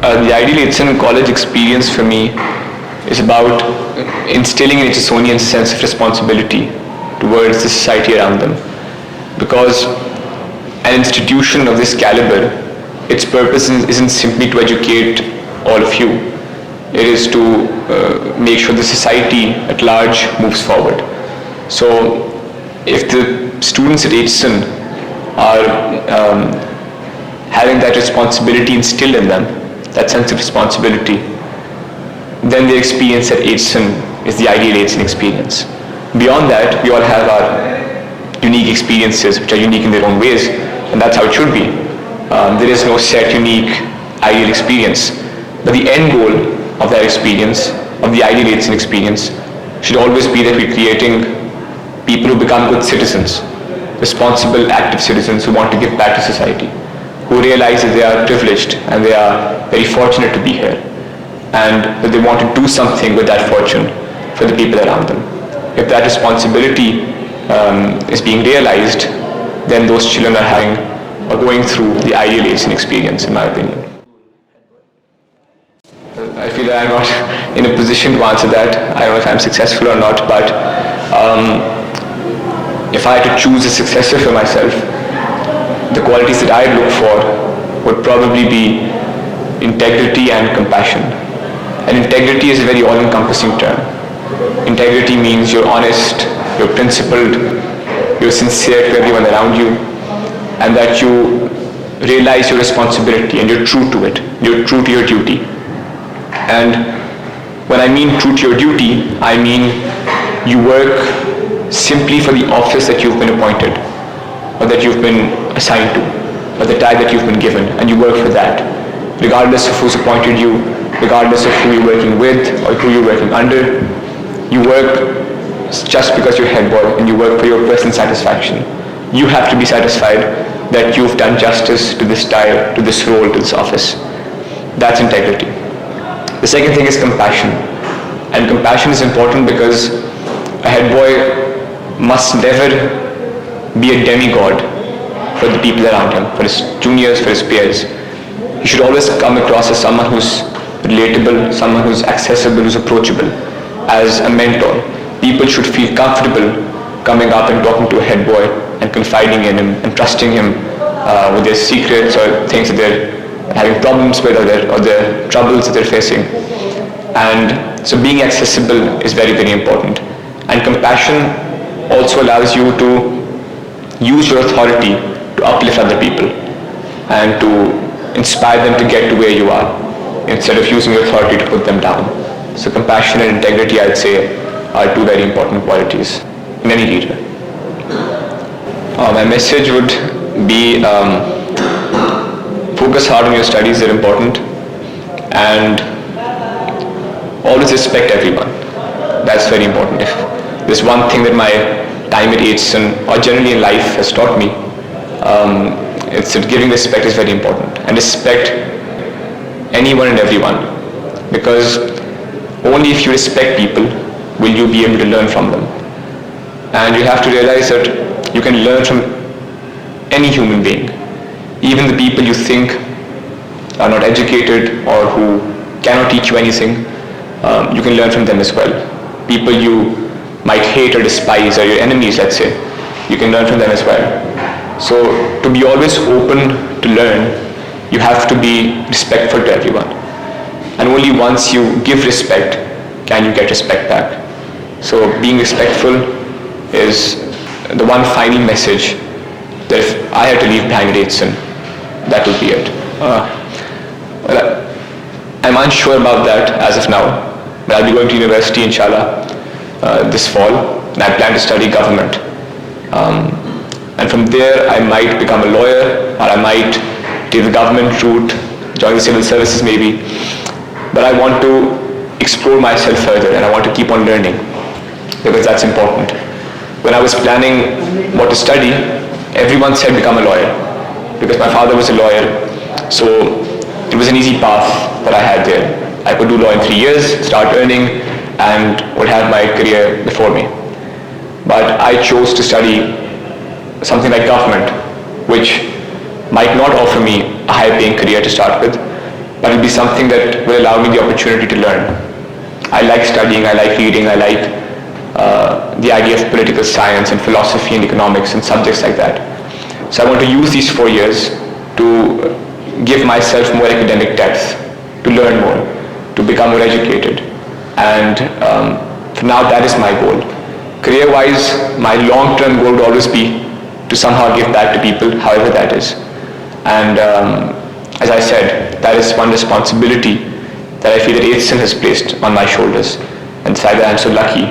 The ideal Aitchison College experience for me is about instilling in Aitchisonians a sense of responsibility towards the society around them. Because an institution of this caliber, its purpose isn't simply to educate all of you. It is to make sure the society at large moves forward. So if the students at Aitchison are having that responsibility instilled in them, that sense of responsibility, then their experience at Aitchison is the ideal Aitchison experience. Beyond that, we all have our unique experiences which are unique in their own ways, and that's how it should be. There is no set, unique, ideal experience. But the end goal of that experience, of the ideal Aitchison experience, should always be that we're creating people who become good citizens, responsible, active citizens who want to give back to society, who realize that they are privileged and they are very fortunate to be here, and that they want to do something with that fortune for the people around them. If that responsibility is being realized, then those children are going through the ideal Aitchison experience, in my opinion. I feel that I'm not in a position to answer that. I don't know if I'm successful or not, but if I had to choose a successor for myself, the qualities that I'd look for would probably be integrity and compassion. And integrity is a very all-encompassing term. Integrity means you're honest, you're principled, you're sincere to everyone around you, and that you realize your responsibility and you're true to it. You're true to your duty. And when I mean true to your duty, I mean you work simply for the office that you've been appointed, or that you've been assigned to, or the tag that you've been given, and you work for that, regardless of who's appointed you, regardless of who you're working with or who you're working under. You work just because you're head boy, and you work for your personal satisfaction. You have to be satisfied that you've done justice to this title, to this role, to this office. That's integrity. The second thing is compassion. And compassion is important because a head boy must never be a demigod for the people around him, for his juniors, for his peers. He should always come across as someone who's relatable, someone who's accessible, who's approachable, as a mentor. People should feel comfortable coming up and talking to a head boy and confiding in him and trusting him with their secrets or things that they're having problems with, or their troubles that they're facing. And so being accessible is very, very important. And compassion also allows you to use your authority to uplift other people and to inspire them to get to where you are, instead of using your authority to put them down. So compassion and integrity, I'd say, are two very important qualities in any leader. My message would be focus hard on your studies, they're important, and always respect everyone. That's very important. If there's one thing that my time at Aitchison, or generally in life, has taught me, it's that giving respect is very important. And respect anyone and everyone, because only if you respect people will you be able to learn from them. And you have to realize that you can learn from any human being, even the people you think are not educated or who cannot teach you anything. You can learn from them as well. People you might hate or despise, or your enemies, let's say, you can learn from them as well. So to be always open to learn, you have to be respectful to everyone. And only once you give respect can you get respect back. So being respectful is the one final message that if I had to leave behind at Aitchison, that would be it. I'm unsure about that as of now, but I'll be going to university, inshallah, this fall, and I plan to study government. And from there, I might become a lawyer, or I might take the government route, join the civil services maybe. But I want to explore myself further, and I want to keep on learning, because that's important. When I was planning what to study, everyone said become a lawyer, because my father was a lawyer, so it was an easy path that I had there. I could do law in 3 years, start earning, and would have my career before me. But I chose to study something like government, which might not offer me a high-paying career to start with, but it'll be something that will allow me the opportunity to learn. I like studying, I like reading, I like the idea of political science and philosophy and economics and subjects like that. So I want to use these 4 years to give myself more academic depth, to learn more, to become more educated. And for now, that is my goal. Career-wise, my long-term goal would always be to somehow give back to people, however that is. And as I said, that is one responsibility that I feel that Aitchison has placed on my shoulders. And so I'm so lucky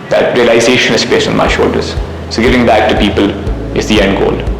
that realization is placed on my shoulders. So giving back to people is the end goal.